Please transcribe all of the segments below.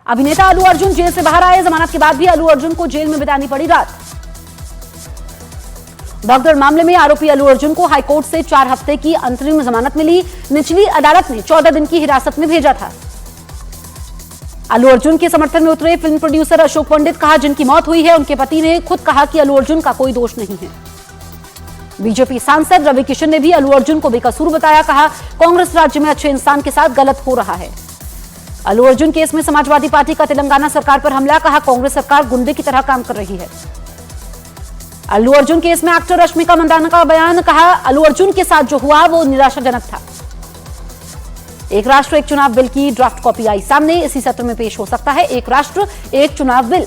अभिनेता अल्लू अर्जुन जेल से बाहर आए। जमानत के बाद भी अल्लू अर्जुन को जेल में बितानी पड़ी रात। भगदड़ मामले में आरोपी अल्लू अर्जुन को हाईकोर्ट से 4 हफ्ते की अंतरिम जमानत मिली। निचली अदालत ने 14 दिन की हिरासत में भेजा था। अल्लू अर्जुन के समर्थन में उतरे फिल्म प्रोड्यूसर अशोक पंडित। कहा, जिनकी मौत हुई है उनके पति ने खुद कहा कि अल्लू अर्जुन का कोई दोष नहीं है। बीजेपी सांसद रवि किशन ने भी अल्लू अर्जुन को बेकसूर बताया। कहा, कांग्रेस राज्य में अच्छे इंसान के साथ गलत हो रहा है। अल्लू अर्जुन केस में समाजवादी पार्टी का तेलंगाना सरकार पर हमला। कहा, कांग्रेस सरकार गुंडे की तरह काम कर रही है। अल्लू अर्जुन केस में एक्टर रश्मिका मंदाना का बयान। कहा, अल्लू अर्जुन के साथ जो हुआ वो निराशाजनक था। एक राष्ट्र एक चुनाव बिल की ड्राफ्ट कॉपी आई सामने। इसी सत्र में पेश हो सकता है एक राष्ट्र एक चुनाव बिल।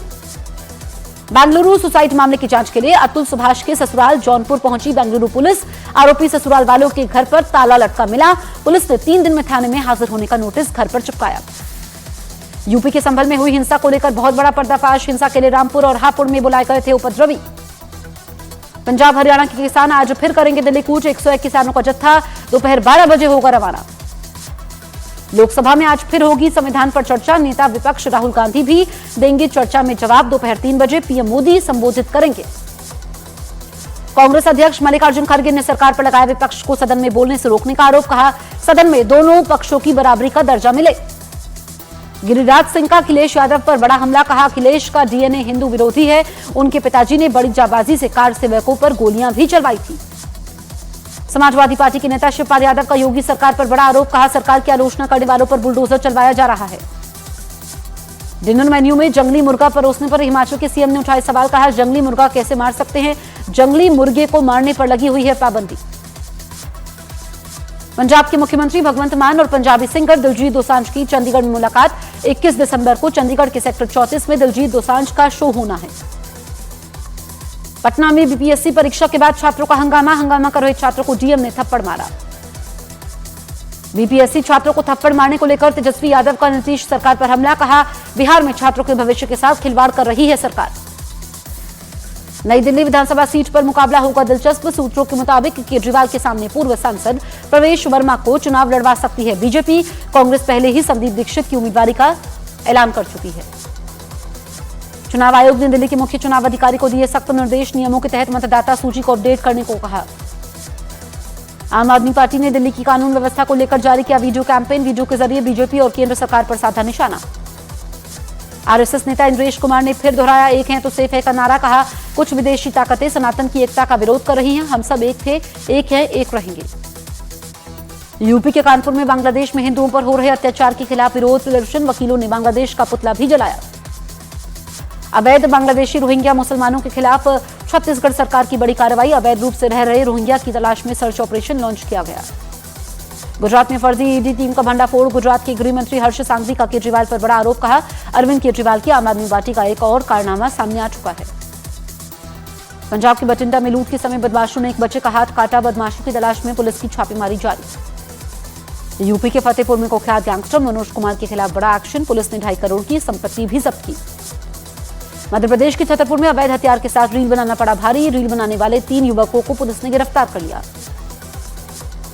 बेंगलुरु सुसाइड मामले की जांच के लिए अतुल सुभाष के ससुराल जौनपुर पहुंची बेंगलुरु पुलिस। आरोपी ससुराल वालों के घर पर ताला लटका मिला। पुलिस ने 3 दिन में थाने में हाजिर होने का नोटिस घर पर चिपकाया। यूपी के संभल में हुई हिंसा को लेकर बहुत बड़ा पर्दाफाश। हिंसा के लिए रामपुर और हापुड़ में बुलाए गए थे उपद्रवी। पंजाब हरियाणा के किसान आज फिर करेंगे दिल्ली कूच। 101 किसानों का जत्था दोपहर 12 बजे होगा रवाना। लोकसभा में आज फिर होगी संविधान पर चर्चा। नेता विपक्ष राहुल गांधी भी देंगे चर्चा में जवाब। दोपहर 3 बजे पीएम मोदी संबोधित करेंगे। कांग्रेस अध्यक्ष मल्लिकार्जुन खड़गे ने सरकार पर लगाया विपक्ष को सदन में बोलने से रोकने का आरोप। कहा, सदन में दोनों पक्षों की बराबरी का दर्जा मिले। गिरिराज सिंह का अखिलेश यादव पर बड़ा हमला। कहा, अखिलेश का डीएनए हिंदू विरोधी है। उनके पिताजी ने बड़ी जाबाजी से कार सेवकों पर गोलियां भी चलवाई थी। समाजवादी पार्टी के नेता शिवपाल यादव का योगी सरकार पर बड़ा आरोप। कहा, सरकार की आलोचना करने वालों पर बुलडोजर चलवाया जा रहा है। डिनर मेन्यू में जंगली मुर्गा परोसने पर हिमाचल के सीएम ने उठाए सवाल। कहा, जंगली मुर्गा कैसे मार सकते हैं? जंगली मुर्गे को मारने पर लगी हुई है पाबंदी। पंजाब के मुख्यमंत्री भगवंत मान और पंजाबी सिंगर दिलजीत दोसांझ की चंडीगढ़ में मुलाकात। 21 दिसंबर को चंडीगढ़ के सेक्टर 34 में दिलजीत दोसांझ का शो होना है। पटना में बीपीएससी परीक्षा के बाद छात्रों का हंगामा कर रहे छात्रों को डीएम ने थप्पड़ मारा। बीपीएससी छात्रों को थप्पड़ मारने को लेकर तेजस्वी यादव का नीतीश सरकार पर हमला। कहा, बिहार में छात्रों के भविष्य के साथ खिलवाड़ कर रही है सरकार। नई दिल्ली विधानसभा सीट पर मुकाबला होगा दिलचस्प। सूत्रों के मुताबिक केजरीवाल के सामने पूर्व सांसद प्रवेश वर्मा को चुनाव लड़वा सकती है बीजेपी। कांग्रेस पहले ही संदीप दीक्षित की उम्मीदवारी का ऐलान कर चुकी है। चुनाव आयोग ने दिल्ली के मुख्य चुनाव अधिकारी को दिए सख्त निर्देश। नियमों के तहत मतदाता सूची को अपडेट करने को कहा। आम आदमी पार्टी ने दिल्ली की कानून व्यवस्था को लेकर जारी किया वीडियो कैंपेन। वीडियो के जरिए बीजेपी और केंद्र सरकार पर साधा निशाना। आरएसएस नेता इंद्रेश कुमार ने फिर दोहराया, एक है तो सेफ है का नारा। कहा, कुछ विदेशी ताकतें सनातन की एकता का विरोध कर रही हैं। हम सब एक थे, एक है, एक रहेंगे। यूपी के कानपुर में बांग्लादेश में हिंदुओं पर हो रहे अत्याचार के खिलाफ विरोध प्रदर्शन। वकीलों ने बांग्लादेश का पुतला भी जलाया। अवैध बांग्लादेशी रोहिंग्या मुसलमानों के खिलाफ छत्तीसगढ़ सरकार की बड़ी कार्रवाई। अवैध रूप से रह रहे रोहिंग्या की तलाश में सर्च ऑपरेशन लॉन्च किया गया। गुजरात में फर्जी ईडी टीम का भंडाफोड़। गुजरात के गृह मंत्री हर्ष सांघवी का केजरीवाल पर बड़ा आरोप। कहा, अरविंद केजरीवाल की आम आदमी पार्टी का एक और कारनामा सामने आ चुका है। पंजाब के बठिंडा में लूट के समय बदमाशों ने एक बच्चे का हाथ काटा। बदमाशों की तलाश में पुलिस की छापेमारी जारी। यूपी के फतेहपुर में कुख्यात गैंगस्टर मनोज कुमार के खिलाफ बड़ा एक्शन। पुलिस ने 2.5 करोड़ की संपत्ति भी जब्त की। मध्य प्रदेश के छतरपुर में अवैध हथियार के साथ रील बनाना पड़ा भारी। रील बनाने वाले 3 युवकों को पुलिस ने गिरफ्तार कर लिया।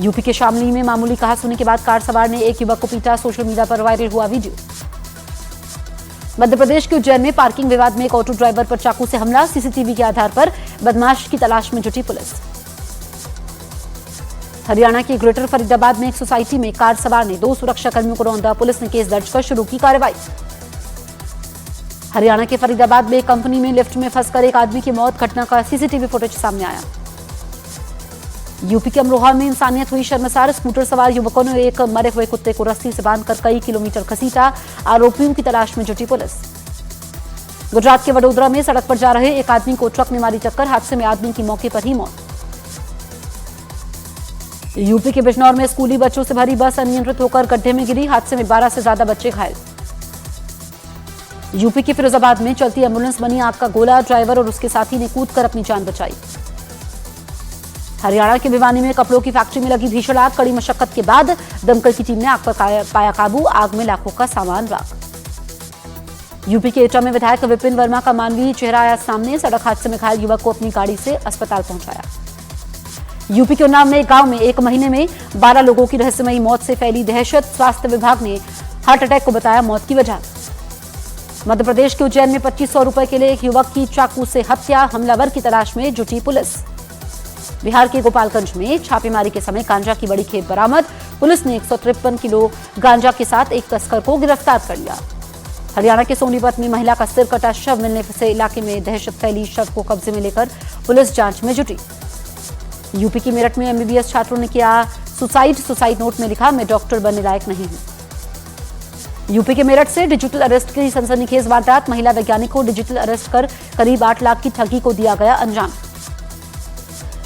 यूपी के शामली में मामूली कहासुनी के बाद कार सवार ने एक युवक को पीटा। सोशल मीडिया पर वायरल हुआ वीडियो। मध्य प्रदेश के उज्जैन में पार्किंग विवाद में एक ऑटो ड्राइवर पर चाकू से हमला। सीसीटीवी के आधार पर बदमाश की तलाश में जुटी पुलिस। हरियाणा के ग्रेटर फरीदाबाद में एक सोसाइटी में कार सवार ने 2 सुरक्षाकर्मियों को रौंदा। पुलिस ने केस दर्ज कर शुरू की कार्रवाई। हरियाणा के फरीदाबाद में एक कंपनी में लिफ्ट में फंसकर एक आदमी की मौत। घटना का सीसीटीवी फुटेज सामने आया। यूपी के अमरोहा में इंसानियत हुई शर्मसार। स्कूटर सवार युवकों ने एक मरे हुए कुत्ते को रस्सी से बांधकर कई किलोमीटर घसीटा। आरोपियों की तलाश में जुटी पुलिस। गुजरात के वडोदरा में सड़क पर जा रहे एक आदमी को ट्रक ने मारी टक्कर। हादसे में आदमी की मौके पर ही मौत। यूपी के बिजनौर में स्कूली बच्चों से भरी बस अनियंत्रित होकर गड्ढे में गिरी। हादसे में 12 से ज्यादा बच्चे घायल। यूपी के फिरोजाबाद में चलती एम्बुलेंस बनी आग का गोला। ड्राइवर और उसके साथी ने कूदकर अपनी जान बचाई। हरियाणा के भिवानी में कपड़ों की फैक्ट्री में लगी भीषण आग। कड़ी मशक्कत के बाद दमकल की टीम ने आग पर पाया काबू। आग में लाखों का सामान राख। यूपी के एटा में विधायक विपिन वर्मा का मानवीय चेहरा आया सामने। सड़क हादसे में घायल युवक को अपनी गाड़ी से अस्पताल पहुंचाया। यूपी के उन्नाव में एक गांव में 1 महीने में 12 लोगों की रहस्यमयी मौत से फैली दहशत। स्वास्थ्य विभाग ने हार्ट अटैक को बताया मौत की वजह। मध्य प्रदेश के उज्जैन में 2500 रुपए के लिए एक युवक की चाकू से हत्या, हमलावर की तलाश में जुटी पुलिस। बिहार के गोपालगंज में छापेमारी के समय गांजा की बड़ी खेप बरामद, पुलिस ने 153 किलो गांजा के साथ एक तस्कर को गिरफ्तार कर लिया। हरियाणा के सोनीपत में महिला का सिर कटा शव मिलने से इलाके में दहशत फैली, शव को कब्जे में लेकर पुलिस जांच में जुटी। यूपी की मेरठ में एमबीबीएस छात्रों ने किया सुसाइड नोट में लिखा, मैं डॉक्टर बनने लायक नहीं हूं। यूपी के मेरठ से डिजिटल अरेस्ट की सनसनीखेज वारदात, महिला वैज्ञानिक को डिजिटल अरेस्ट कर करीब 8 लाख की ठगी को दिया गया अंजाम।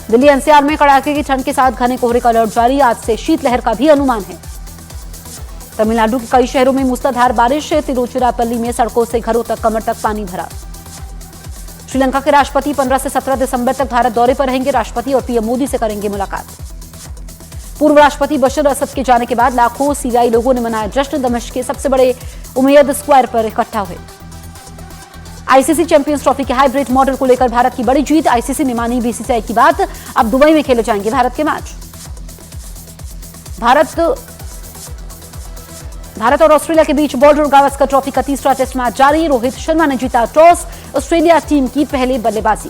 दिल्ली एनसीआर में कड़ाके की ठंड के साथ घने कोहरे का अलर्ट जारी, आज से शीतलहर का भी अनुमान है। तमिलनाडु के कई शहरों में मूसलाधार बारिश, तिरुचिरापल्ली में सड़कों से घरों तक कमर तक पानी भरा। श्रीलंका के राष्ट्रपति 15 से 17 दिसंबर तक भारत दौरे पर रहेंगे, राष्ट्रपति और पीएम मोदी से करेंगे मुलाकात। पूर्व राष्ट्रपति बशर असद के जाने के बाद लाखों सीरियाई लोगों ने मनाया जश्न, दमिश्क के सबसे बड़े उमैयद स्क्वायर पर इकट्ठा हुए। आईसीसी चैंपियंस ट्रॉफी के हाइब्रिड मॉडल को लेकर भारत की बड़ी जीत, आईसीसी ने मानी बीसीसीआई की बात, अब दुबई में खेले जाएंगे भारत के मैच। भारत और ऑस्ट्रेलिया के बीच बॉर्डर गावस्कर ट्रॉफी का तीसरा टेस्ट मैच जारी, रोहित शर्मा ने जीता टॉस, ऑस्ट्रेलिया टीम की पहले बल्लेबाजी।